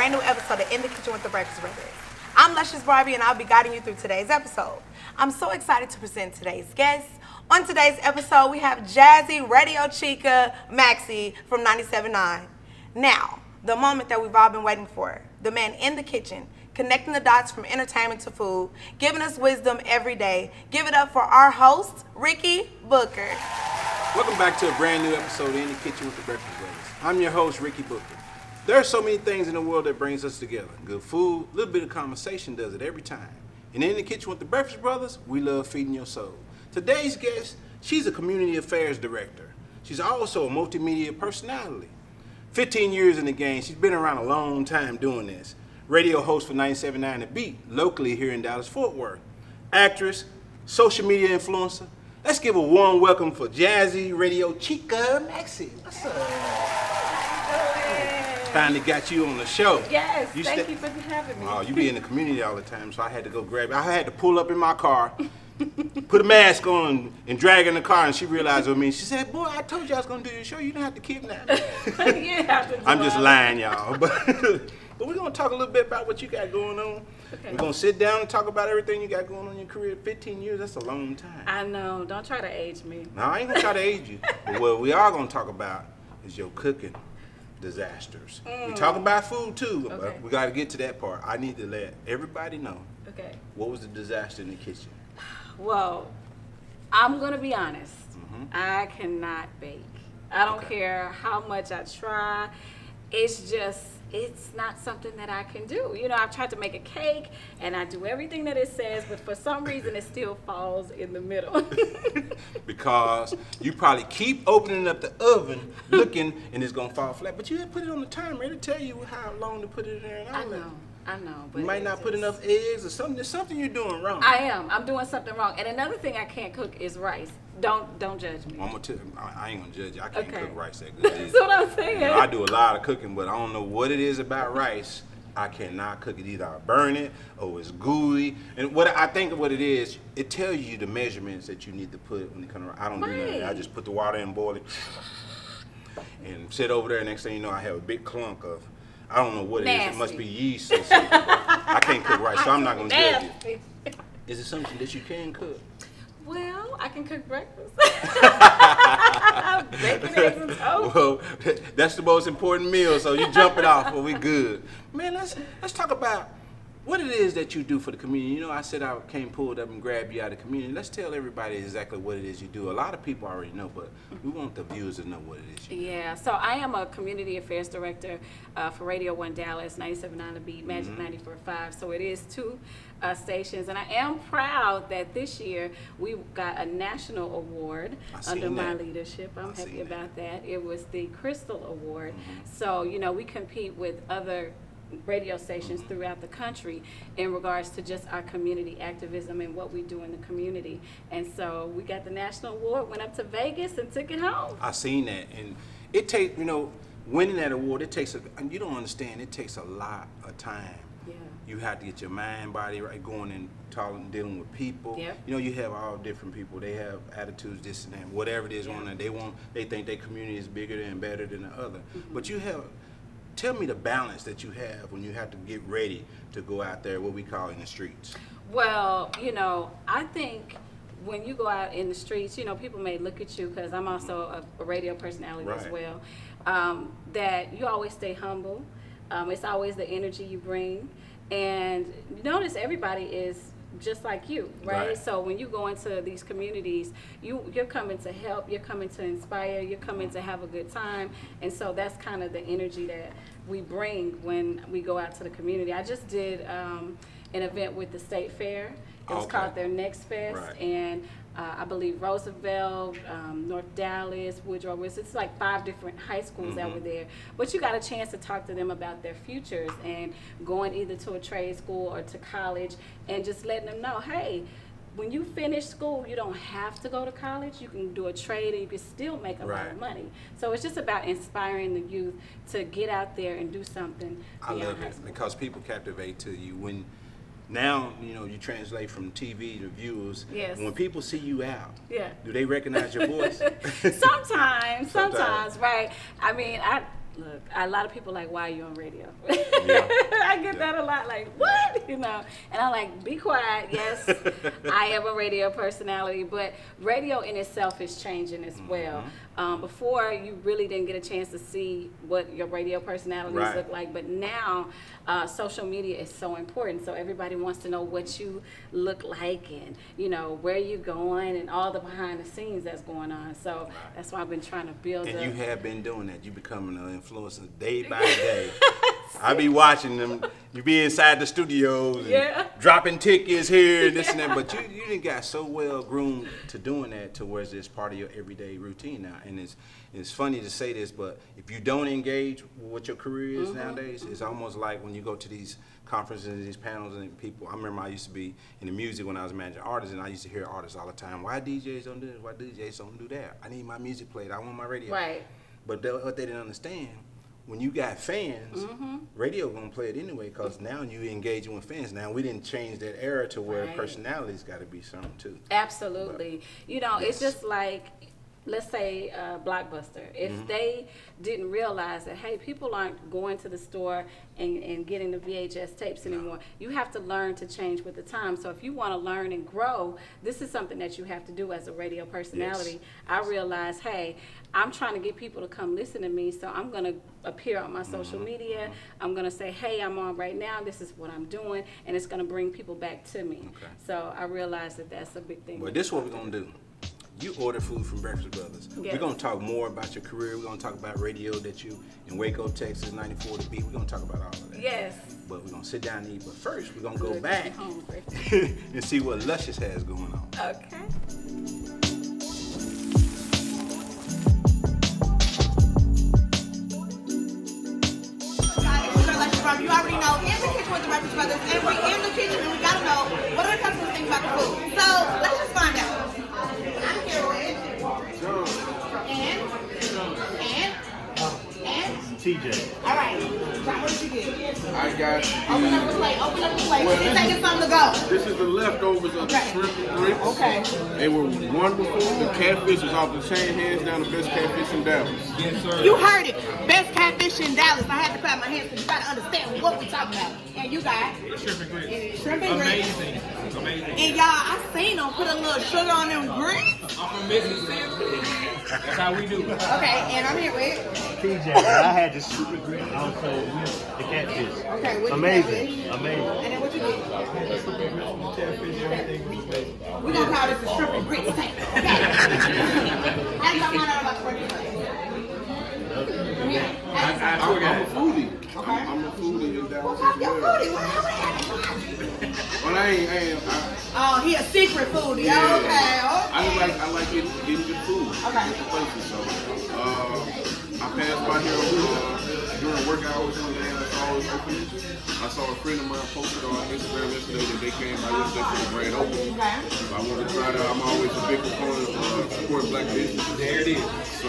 brand new episode of In the Kitchen with the Breakfast Brothers. I'm Luscious Barbie, and I'll be guiding you through today's episode. I'm so excited to present today's guests. On today's episode, we have Jazze, Radio-Chica, Maxie from 97.9. Now, the moment that we've all been waiting for, the man in the kitchen, connecting the dots from entertainment to food, giving us wisdom every day. Give it up for our host, Ricky Booker. Welcome back to a brand new episode of In the Kitchen with the Breakfast Brothers. I'm your host, Ricky Booker. There are so many things in the world that brings us together. Good food, a little bit of conversation does it every time. And In the Kitchen with the Breakfast Brothers, we love feeding your soul. Today's guest, she's a community affairs director. She's also a multimedia personality. 15 years in the game, she's been around a long time doing this. Radio host for 97.9 The Beat, locally here in Dallas-Fort Worth. Actress, social media influencer. Let's give a warm welcome for Jazze, Radio-Chica, Maxie. What's up? Finally got you on the show. Yes, thank you for having me. Oh, you be in the community all the time, so I had to go grab it. I had to pull up in my car, put a mask on, and drag in the car, and she realized it was me. She said, boy, I told you I was going to do your show. You didn't have to kidnap me. I'm just lying, y'all. But we're going to talk a little bit about what you got going on. Okay. We're going to sit down and talk about everything you got going on in your career. 15 years, that's a long time. I know. Don't try to age me. No, I ain't going to try to age you. But what we are going to talk about is your cooking disasters. We talk about food too, okay. But we got to get to that part. I need to let everybody know. Okay. What was the disaster in the kitchen? Well, I'm going to be honest. I cannot bake. I don't care how much I try. It's not something that I can do. You know, I've tried to make a cake and I do everything that it says, but for some reason it still falls in the middle. Because you probably keep opening up the oven, looking, and it's gonna fall flat. But you have to put it on the timer. It'll tell you how long to put it in there and all that. I know. But you might not put enough eggs or something. There's something you're doing wrong. I'm doing something wrong. And another thing I can't cook is rice. Don't judge me. I'm gonna tell you, I ain't gonna judge you. I can't cook rice that good. That's what I'm saying. You know, I do a lot of cooking, but I don't know what it is about rice. I cannot cook it. Either I burn it or it's gooey. And what I think of what it is, it tells you the measurements that you need to put when it comes around. I don't do nothing. I just put the water in, boil it, and sit over there. Next thing you know, I have a big clunk of, I don't know what it is. It must be yeast or something. I can't cook rice, so I'm not gonna judge you. Is it something that you can cook? Well, I can cook breakfast. Bacon, eggs, and toast. Well, that's the most important meal, so you jump it off, but we good. Man, let's talk about what it is that you do for the community. You know, I said I came pulled up and grabbed you out of the community. Let's tell everybody exactly what it is you do. A lot of people already know, but we want the viewers to know what it is you do. Yeah, so I am a community affairs director for Radio 1 Dallas, 97.9 The Beat, Magic 94.5. So it is two stations, and I am proud that this year we got a national award under my leadership. I'm happy about that. It was the Crystal Award. So, you know, we compete with other radio stations throughout the country in regards to just our community activism and what we do in the community. And so we got the national award, went up to Vegas and took it home. I seen that, and it takes, you know, winning that award, it takes, and you don't understand, it takes a lot of time. Yeah. You have to get your mind, body right, going and talking, dealing with people. Yep. You know, you have all different people. They have attitudes, this and that, whatever it is on that. They think their community is bigger and better than the other. But you have, tell me the balance that you have when you have to get ready to go out there, what we call in the streets. Well, you know, I think when you go out in the streets, you know, people may look at you, because I'm also a radio personality as well, that you always stay humble. It's always the energy you bring. And notice everybody is just like you, right? So when you go into these communities, you're coming to help, you're coming to inspire, you're coming to have a good time. And so that's kind of the energy that we bring when we go out to the community. I just did an event with the State Fair. It was called their Next Fest, and I believe Roosevelt, North Dallas, Woodrow Wilson. It's like 5 different high schools that were there. But you got a chance to talk to them about their futures and going either to a trade school or to college, and just letting them know, hey, when you finish school, you don't have to go to college. You can do a trade and you can still make a lot of money. So it's just about inspiring the youth to get out there and do something beyond I love high it school. because people captivate to you when. Now, you know, you translate from TV to viewers. Yes. When people see you out, Yeah. do they recognize your voice? Sometimes, right. I mean, Look, a lot of people like, why are you on radio? Yeah. I get that a lot, like, what? You know, and I'm like, be quiet. Yes, I am a radio personality, but radio in itself is changing as well. Before, you really didn't get a chance to see what your radio personalities look like, but now social media is so important. So everybody wants to know what you look like and, you know, where you going and all the behind the scenes that's going on. So that's why I've been trying to build And up. you have been doing that. You becoming an influencer day by day. I be watching them. You be inside the studios and dropping tickets here and this and that. But you done got so well groomed to doing that to where it's part of your everyday routine now. And it's funny to say this, but if you don't engage with what your career is nowadays, it's almost like when you go to these conferences, these panels, and people. I remember I used to be in the music when I was managing artists, and I used to hear artists all the time. Why DJs don't do this? Why DJs don't do that? I need my music played. I want my radio. Right. But what they didn't understand, when you got fans, radio gonna play it anyway, because now you engaging with fans. Now we didn't change that era to where personalities got to be something too. Absolutely. But, you know, it's just like, let's say Blockbuster. If they didn't realize that, hey, people aren't going to the store and getting the VHS tapes anymore. You have to learn to change with the time. So if you want to learn and grow, this is something that you have to do as a radio personality. I realize, hey, I'm trying to get people to come listen to me, so I'm going to appear on my social media. I'm going to say, hey, I'm on right now. This is what I'm doing, and it's going to bring people back to me. So I realize that that's a big thing. Well, this is what we're going to do. You order food from Breakfast Brothers. Yes. We're going to talk more about your career. We're going to talk about radio that you in Waco, Texas, 94 to beat. We're going to talk about all of that. Yes. But we're going to sit down and eat. But first, we're going to go back and see what Luscious has going on. Okay. You already know, in the kitchen with the Breakfast Brothers, and we're in the kitchen and we gotta know what are the customers think about the food. So let's just find out. I'm here with and TJ. all right. John, what did you get? I got Open up the plate. Open up the plate. We're taking something to go. this is the leftovers of the shrimp and grits. Okay. They were wonderful. The catfish is off the chain, hands down the best catfish in Dallas. Yes, sir. You heard it. Best catfish in Dallas. I had to clap my hands because you got to understand what we're talking about. And you got Shrimp and grits. shrimp and grits. Amazing. And y'all, I seen them put a little sugar on them grits. I'm from Mississippi. That's how we do it. Okay, and I'm here with. TJ, I had the super grit, also the catfish. Okay, what you Amazing, catfish? amazing. And then what you get? We're going to call this the shrimp and grits tank. Okay. How do y'all find out about the breakfast? I'm a foodie. Okay. I'm a foodie in Dallas. What's up, your foodie? What? Well, I ain't. Oh, he a secret foodie. Yeah. Okay. I like getting good food. Okay. Different places. So, I passed by here during work hours when they had always open. I saw a friend of mine posted on Instagram yesterday that they came by yesterday for the grand opening. Okay. I want to try it out. I'm always a big proponent of supporting black businesses. There it is. So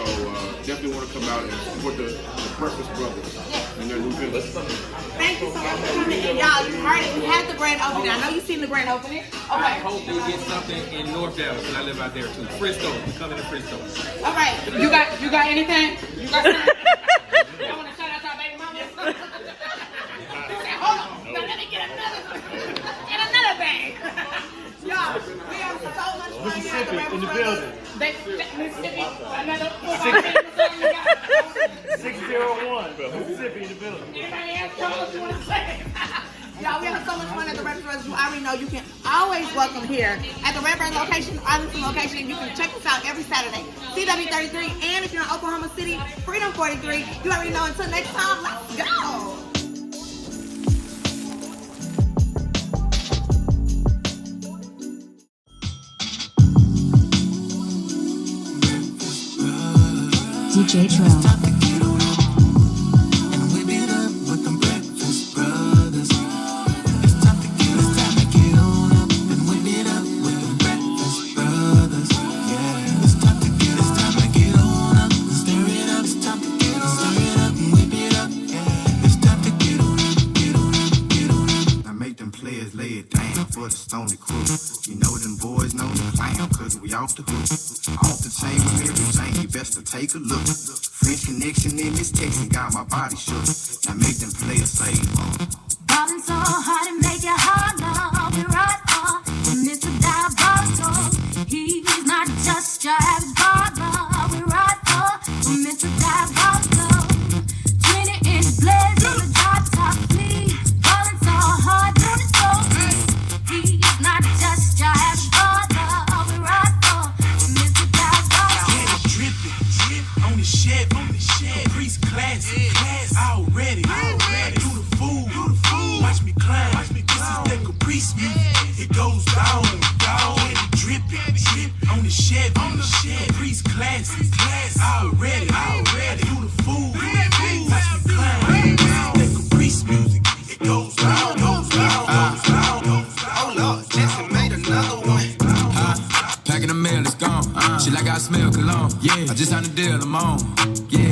definitely want to come out and support the Breakfast Brothers and their new business. Thank you so much for coming. And y'all, you heard it. We had the grand opening. I know you've seen the grand opening. I Okay. hope you get something in North Dallas, and I live out there too. Frisco, we coming to Frisco. All right. You got anything? You got something? Y'all want to shout out to our baby mama? He said, hold on. Now let me get another bag. Y'all, we have so much fun here at the Mississippi in the Breakfast building. Brothers. Mississippi, another 601, Mississippi in the building. Anybody else come on, you want to say? Y'all, we have so much fun at the Breakfast Brothers. You already know you can always welcome here at the Redbird location, Arlington location, and you can check us out every Saturday. CW33, and if you're in Oklahoma City, Freedom 43. You already know. Until next time, let's go. DJ Trevon. Make them players lay it down. for the Stony crew. You know them boys know the plan, cause we off the hook. Off the chain with everything, you best to take a look. French connection in this Texas got my body shook. Now make them play a save. Ballin' so hard and make it harder. We right on Mr. Diabolical. He's not just your average baller. We right on Mr. Diabolical. 20-inch blades on the drop top, please. Ballin' so hard, doing it so good. He's not just your average baller. We right on Mr. Diabolical. Yeah, it's drippin', on the shed, Caprice classic, already. Do the fool, watch me climb. This is that Caprice music. It goes down, and it drippin', on the shed, Caprice classic, already. Do the fool, watch me climb. This is that Caprice music. It goes down. Oh Lord, Jazze made another one. Packing the mail, it's gone. She like I smell cologne. Yeah, I just signed a deal, I'm on. Yeah.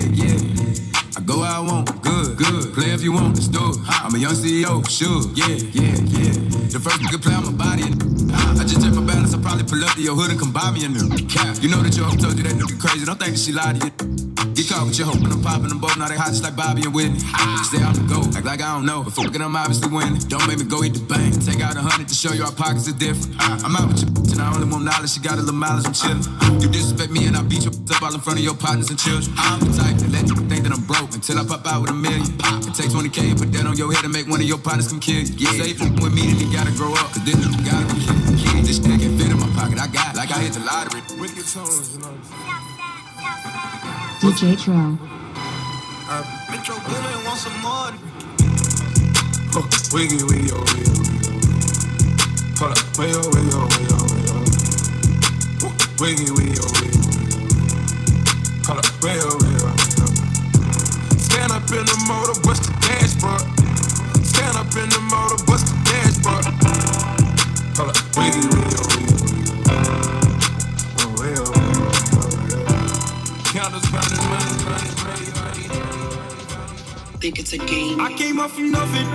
I go where I want, good. Play if you want, let's do it. I'm a young CEO, sure. Yeah. The first nigga play on my body. I just check my balance, I probably pull up to your hood and come buy me a new cap. You know that your hoe told you that nigga crazy, don't think that she lied to you. Get caught with your hope and I'm popping them both, now they hot just like Bobby and Whitney. Stay on the go, act like I don't know, but fucking I'm obviously winning. Don't make me go eat the bank, take out 100 to show you our pockets are different. I'm out with your bitch and I only want knowledge, she got a little mileage, I'm chillin'. You disrespect me and I beat your up all in front of your partners and children. I'm the type to let you think that I'm broke until I pop out with $1 million. It takes 20K and put that on your head and make one of your partners come kill you. Say if you with me then you gotta grow up, cause this nigga gotta be kid. This shit can fit in my pocket, I got it, like I hit the lottery. Wicked tones, you know. DJ Tro. Metro Boomin' want some more. Wiggy. Hold up, way yo. Wiggy. Hold up, way yo. Stand up in the motor, bust the dashboard. Stand up in the motor, bust the dashboard. Hold up, wiggy. Counters burning, money. Think it's a game. I came up from nothing.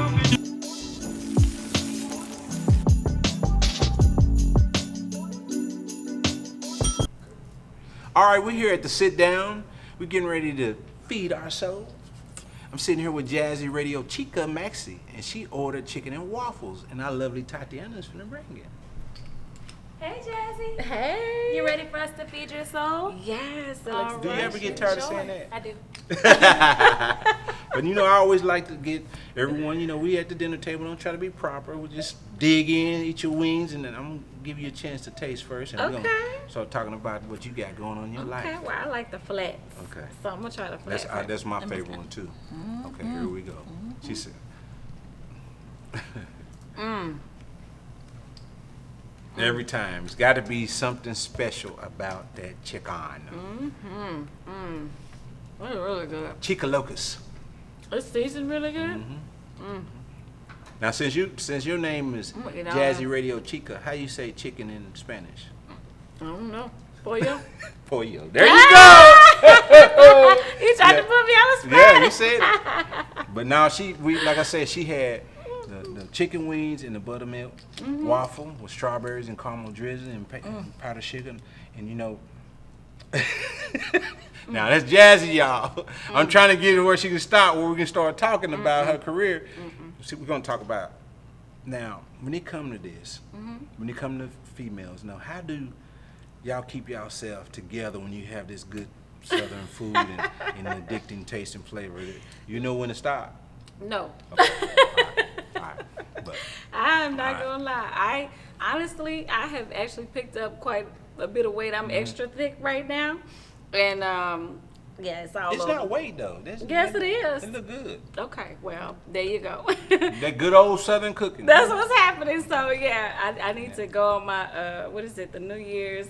All right, we're here at the sit down. We're getting ready to feed our soul. I'm sitting here with Jazze Radio-Chica Maxie, and she ordered chicken and waffles, and our lovely Tatiana's finna bring it. Hey, Jazze. Hey. You ready for us to feed your soul? Yes. Do you ever get tired of saying that? I do. But I always like to get everyone, we at the dinner table, don't try to be proper. We just dig in, eat your wings, and then I'm going to give you a chance to taste first. And we're going to start talking about what you got going on in your life. Okay, well, I like the flats. Okay. So I'm going to try the flats. That's my favorite one, too. Okay, here we go. She said. Every time. It's got to be something special about that chicken. It's really good. Chica Locus. It's seasoned really good? Now, since your name is Jazze Radio-Chica, how you say chicken in Spanish? I don't know. Pollo? Pollo. There you go. You tried to put me on the spot. Yeah, you said it. But now like I said, she had the chicken wings and the buttermilk waffle with strawberries and caramel drizzling and powdered sugar, and now that's Jazze, y'all. I'm trying to get her where she can stop, where we can start talking about her career. See, we're gonna talk about now when it come to this, when it come to females. Now, how do y'all keep yourself together when you have this good Southern food and addicting taste and flavor? You know when to stop? No. Okay. All right. But, I'm not gonna lie. I have actually picked up quite a bit of weight. I'm extra thick right now, and it's all it's over. not weight though. Yes, it is. It look good. Okay, well, there you go. That good old Southern cooking. That's what's happening. So I need to go on my the New Year's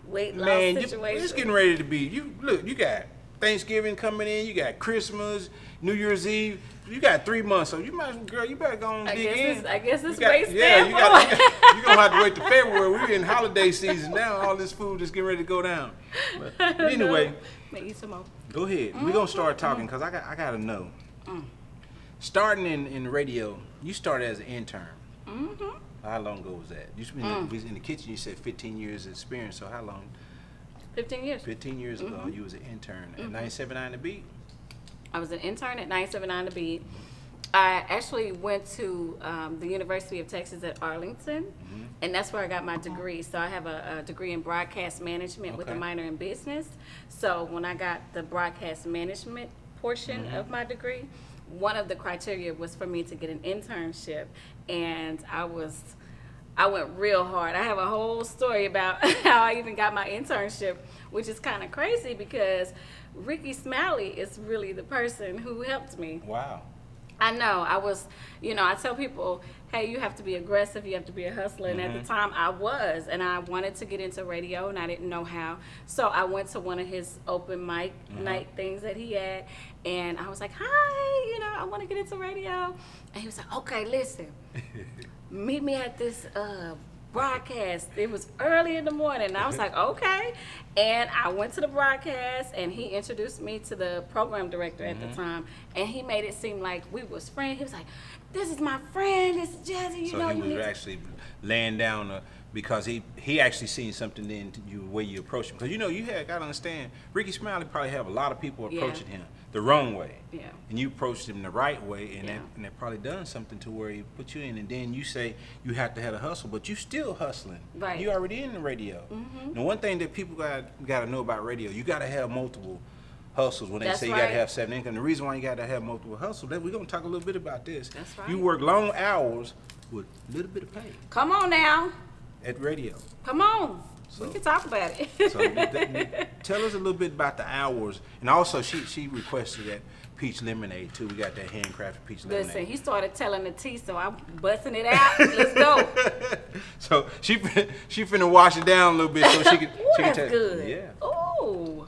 weight loss situation. It's getting ready to be. You got Thanksgiving coming in. You got Christmas, New Year's Eve. You got 3 months, so you better go and dig in. I guess it's weight standpoint. You're going to have to wait till February. We're in holiday season now. All this food is getting ready to go down. But anyway, eat some more. Go ahead. We're going to start talking because I got to know. Starting in radio, you started as an intern. How long ago was that? You was in the kitchen. You said 15 years experience. So how long? 15 years. 15 years ago, you was an intern at 97.9 The Beat. I was an intern at 97.9 The Beat. I actually went to the University of Texas at Arlington, and that's where I got my degree. So I have a degree in broadcast management with a minor in business. So when I got the broadcast management portion of my degree, one of the criteria was for me to get an internship, and I went real hard. I have a whole story about how I even got my internship, which is kind of crazy because Ricky Smiley is really the person who helped me. Wow. I know. I tell people, hey, you have to be aggressive, you have to be a hustler. And at the time I was, and I wanted to get into radio and I didn't know how. So I went to one of his open mic night things that he had, and I was like, hi, I want to get into radio. And he was like, okay, listen, meet me at this broadcast. It was early in the morning, and I was like, okay. And I went to the broadcast, and he introduced me to the program director at the time, and he made it seem like we was friends. He was like, this is my friend, this is Jazze, So he was actually laying down because he actually seen something in you way you approach him. Because you got to understand, Ricky Smiley probably have a lot of people approaching him the wrong way. Yeah. And you approached him the right way, and that probably done something to where he put you in. And then you say you have to have a hustle, but you still hustling. Right. You already in the radio. And one thing that people got to know about radio, you got to have multiple hustles. When they say you got to have 7 income, the reason why you got to have multiple hustles, we're going to talk a little bit about this. That's right. You work long hours with a little bit of pay. Come on now. At radio. Come on. We can talk about it. So tell us a little bit about the hours. And also, she requested that peach lemonade, too. We got that handcrafted peach lemonade. Listen, he started telling the tea, so I'm busting it out. Let's go. So she finna wash it down a little bit so she can That's tell. good. Yeah. Ooh.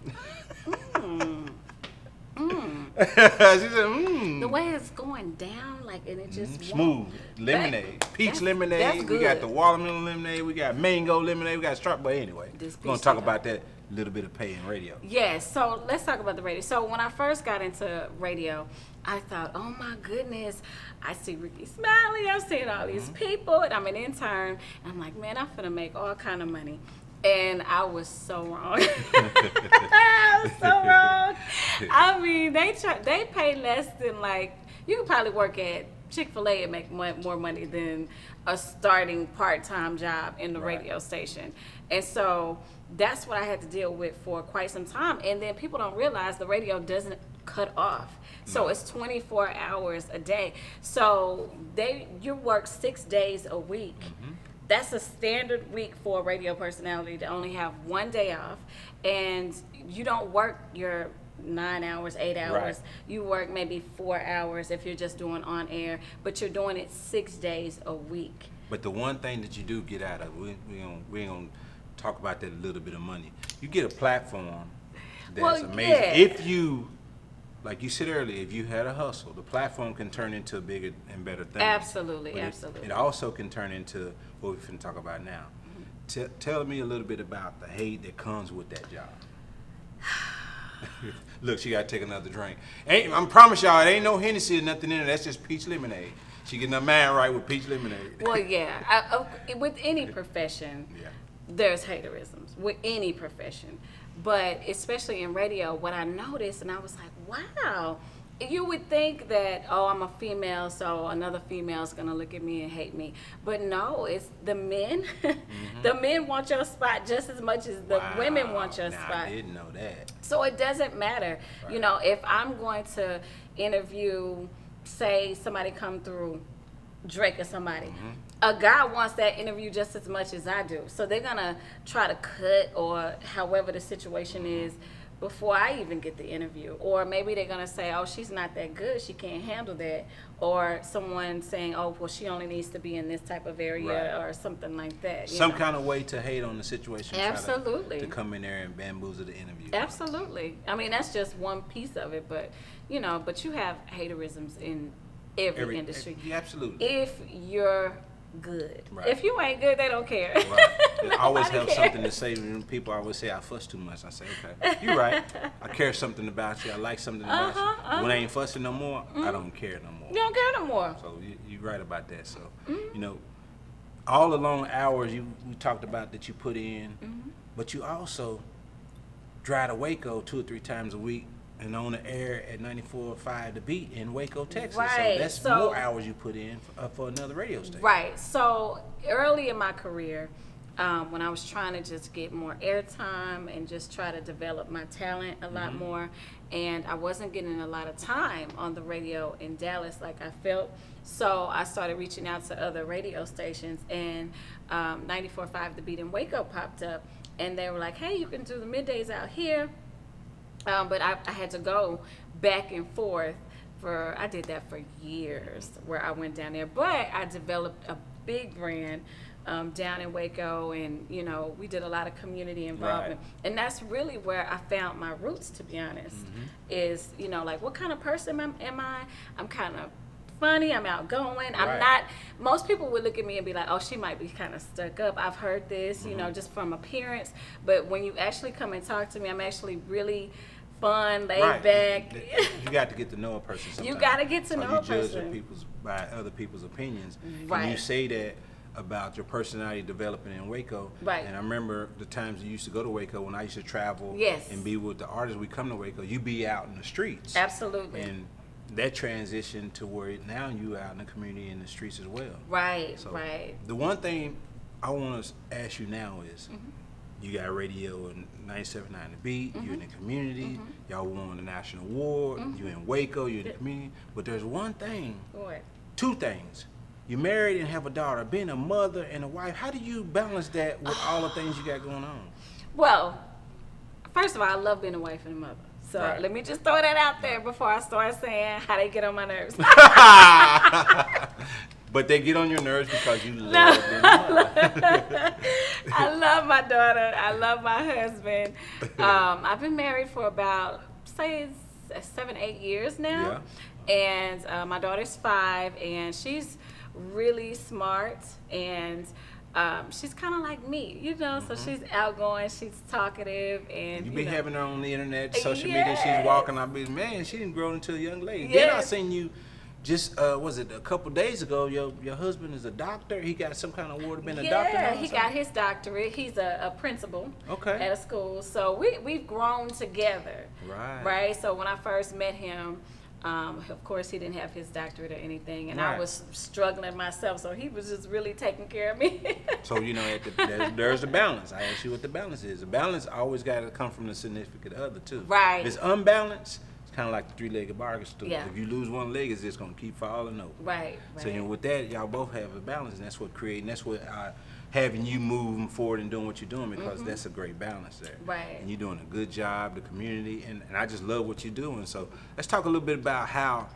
She said, The way it's going down, and it just smooth lemonade, peach lemonade. That's good. We got the watermelon lemonade. We got mango lemonade. We got strawberry. Anyway, we're gonna talk about that little bit of pay in radio. Yes. So let's talk about the radio. So when I first got into radio, I thought, oh my goodness, I see Ricky Smiley. I'm seeing all these people, and I'm an intern. And I'm like, man, I'm finna make all kind of money. And I was so wrong. I was so wrong. I mean, they pay less than you could probably work at Chick-fil-A and make more money than a starting part-time job in the radio station. And so that's what I had to deal with for quite some time. And then people don't realize the radio doesn't cut off. So it's 24 hours a day. So you work 6 days a week. That's a standard week for a radio personality to only have 1 day off, and you don't work your 9 hours, 8 hours. Right. You work maybe 4 hours if you're just doing on air, but you're doing it 6 days a week. But the one thing that you do get out of, we ain't gonna talk about that little bit of money. You get a platform that's amazing. Yeah. If you, like you said earlier, if you had a hustle, the platform can turn into bigger and better things. Absolutely, But absolutely. It also can turn into what we're finna talk about now. Tell me a little bit about the hate that comes with that job. Look, she gotta take another drink. I promise y'all, it ain't no Hennessy or nothing in it. That's just peach lemonade. She getting her mind right with peach lemonade. Well, yeah. With any profession, there's haterisms. With any profession. But especially in radio, what I noticed, and I was like, wow. You would think that, I'm a female, so another female is going to look at me and hate me. But no, it's the men. The men want your spot just as much as the women want your spot. I didn't know that. So it doesn't matter. Right. If I'm going to interview, say somebody come through Drake or somebody, a guy wants that interview just as much as I do. So they're going to try to cut or however the situation is before I even get the interview. Or maybe they're going to say, oh, she's not that good, she can't handle that. Or someone saying, oh, well, she only needs to be in this type of area or something like that. Some kind of way to hate on the situation. Absolutely. To come in there and bamboozle the interview. Absolutely. I mean, that's just one piece of it, but you have haterisms in every industry. Absolutely. If you're good. Right. If you ain't good, they don't care. Right. I always have something to say. People always say I fuss too much. I say, okay, you're right. I care something about you. I like something about you. When I ain't fussing no more, I don't care no more. You don't care no more. So you're right about that. So, all the long hours we talked about that you put in, but you also drive to Waco 2 or 3 times a week and on the air at 94.5 The Beat in Waco, Texas. Right. So that's more hours you put in for another radio station. Right. So early in my career, when I was trying to just get more airtime and just try to develop my talent a lot more, and I wasn't getting a lot of time on the radio in Dallas like I felt. So I started reaching out to other radio stations, and 94.5 The Beat in Waco popped up, and they were like, hey, you can do the middays out here. But I had to go back and forth I did that for years where I went down there. But I developed a big brand down in Waco, and, you know, we did a lot of community involvement. Right. And that's really where I found my roots, to be honest, is, you know, like, what kind of person am I? I'm kind of funny, I'm outgoing. I'm not, most people would look at me and be like, oh, she might be kind of stuck up. I've heard this, you know, just from appearance. But when you actually come and talk to me, I'm actually really fun, laid back. You got to get to know a person sometimes. You got to get to know a person. You judge by other people's opinions. Right. And you say that about your personality developing in Waco. Right. And I remember the times you used to go to Waco when I used to travel and be with the artists. We come to Waco, you be out in the streets. Absolutely. And that transition to where now you out in the community in the streets as well. Right, so right. The one thing I want to ask you now is, you got radio and 97.9 The Beat, you're in the community, y'all won the national award, you in Waco, you're in the community, but there's one thing, two things. You're married and have a daughter. Being a mother and a wife, how do you balance that with all the things you got going on? Well, first of all, I love being a wife and a mother. So let me just throw that out there before I start saying how they get on my nerves. But they get on your nerves because you love them. I love my daughter. I love my husband. I've been married for about, say, 7-8 years now. Yeah. And my daughter's 5, and she's really smart, and she's kind of like me, you know, so she's outgoing, she's talkative, and you be having her on the internet, social media, she's walking, I be, man, she didn't grow into a young lady. Then I seen you just, was it a couple days ago, your husband is a doctor, he got some kind of award, been a doctor now? Yeah, he got his doctorate, he's a principal at a school, so we've grown together, right? So when I first met him, of course, he didn't have his doctorate or anything, and I was struggling myself, so he was just really taking care of me. So, you know, there's the balance. I asked you what the balance is. The balance always got to come from the significant other, too. Right. If it's unbalanced, it's kind of like the three-legged bargain stool. Yeah. If you lose one leg, it's just going to keep falling over. Right. So, you know, with that, y'all both have a balance, and that's what creating, that's what having you moving forward and doing what you're doing, because that's a great balance there. Right. And you're doing a good job, the community, and I just love what you're doing. So let's talk a little bit about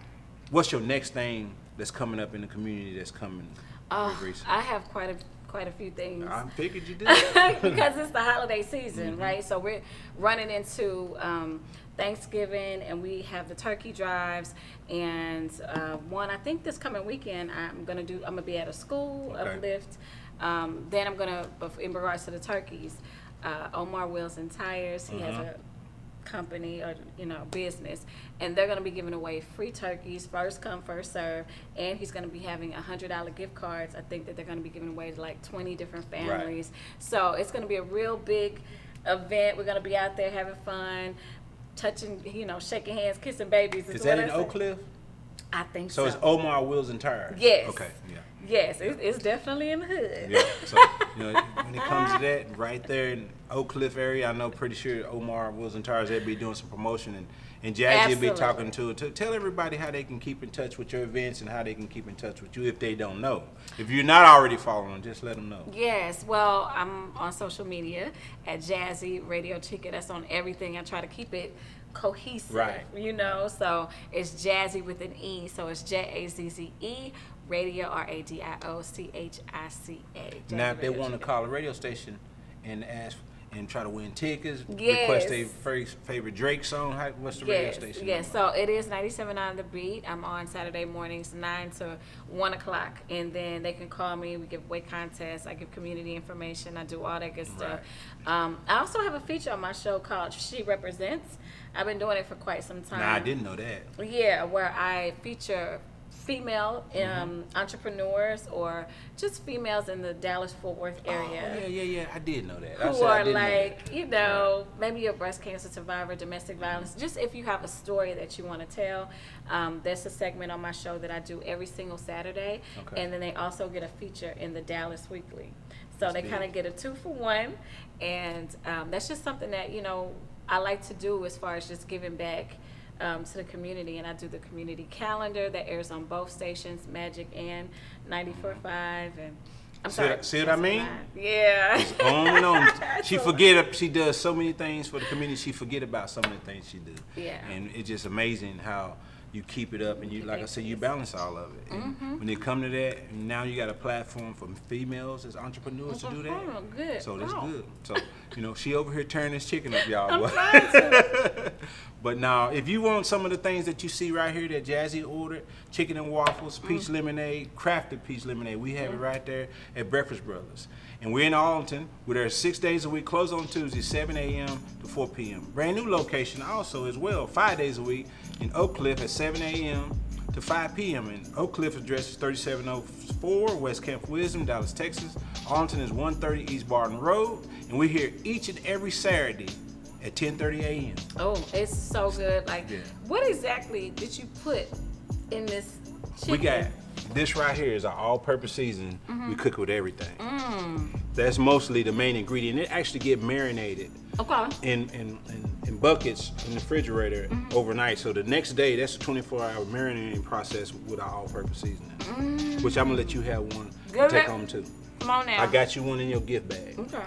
what's your next thing that's coming up in the community that's coming recently? I have quite a few things. I figured you did. Because it's the holiday season, right? So we're running into Thanksgiving, and we have the turkey drives, and one, I think this coming weekend, I'm gonna be at a school, Uplift. Then I'm gonna, in regards to the turkeys, Omar Wheels and Tires, he has a company or business, and they're gonna be giving away free turkeys, first come first serve, and he's gonna be having $100 gift cards. I think that they're gonna be giving away to like 20 different families. So it's gonna be a real big event. We're gonna be out there having fun, touching, shaking hands, kissing babies. Is that in Oak Cliff? I think so. So it's Omar Wheels and Tires? Yes. Okay, yeah. Yes, it's definitely in the hood. Yeah, so when it comes to that, right there in Oak Cliff area, I know pretty sure Omar Wheels and Tires, they'll be doing some promotion, and Jazze will be talking to tell everybody how they can keep in touch with your events and how they can keep in touch with you if they don't know. If you're not already following them, just let them know. Yes, well, I'm on social media at Jazze Radio-Chica. That's on everything. I try to keep it cohesive, so it's Jazze with an E, so it's Jazze Radio, RADIOCHICA. Now, if they want to call a radio station and ask and try to win tickets, request their favorite Drake song, what's the radio station? Yes, so it is 97.9 The Beat. I'm on Saturday mornings, 9 to 1 o'clock, and then they can call me. We give away contests. I give community information. I do all that good stuff. I also have a feature on my show called She Represents. I've been doing it for quite some time. Nah, I didn't know that. Yeah, where I feature female entrepreneurs or just females in the Dallas-Fort Worth area. Oh, yeah. I did know that. Who are like, you know, maybe you're a breast cancer survivor, domestic violence. Just if you have a story that you want to tell, there's a segment on my show that I do every single Saturday. Okay. And then they also get a feature in the Dallas Weekly. So they kind of get a 2-for-1. And that's just something that, you know, I like to do as far as just giving back to the community. And I do the community calendar that airs on both stations, Magic and 94.5. And I'm sorry. See what I mean? Yeah. It's on and on. She does so many things for the community. She forget about some of the things she do. Yeah. And it's just amazing how you keep it up, and you, like I said, you balance all of it. And when they come to that, now you got a platform for females as entrepreneurs to do that. Oh, good. So that's good. So, you know, she over here tearing this chicken up, y'all. I'm trying to. But now, if you want some of the things that you see right here that Jazze ordered, chicken and waffles, peach lemonade, crafted peach lemonade, we have it right there at Breakfast Brothers. And we're in Arlington. We're there 6 days a week, close on Tuesday, 7 a.m. to 4 p.m. Brand new location also as well, 5 days a week in Oak Cliff at 7 a.m. to 5 p.m. And Oak Cliff address is 3704 West Camp Wisdom, Dallas, Texas. Arlington is 130 East Bardin Road. And we're here each and every Saturday at 10:30 a.m. Oh, it's so good. Like, what exactly did you put in this chicken? We got this right here is our all-purpose seasoning. We cook with everything. That's mostly the main ingredient. It actually get marinated in buckets in the refrigerator overnight. So the next day, that's a 24-hour marinating process with our all-purpose seasoning, which I'm gonna let you have one to take home too. Come on now. I got you one in your gift bag. Okay.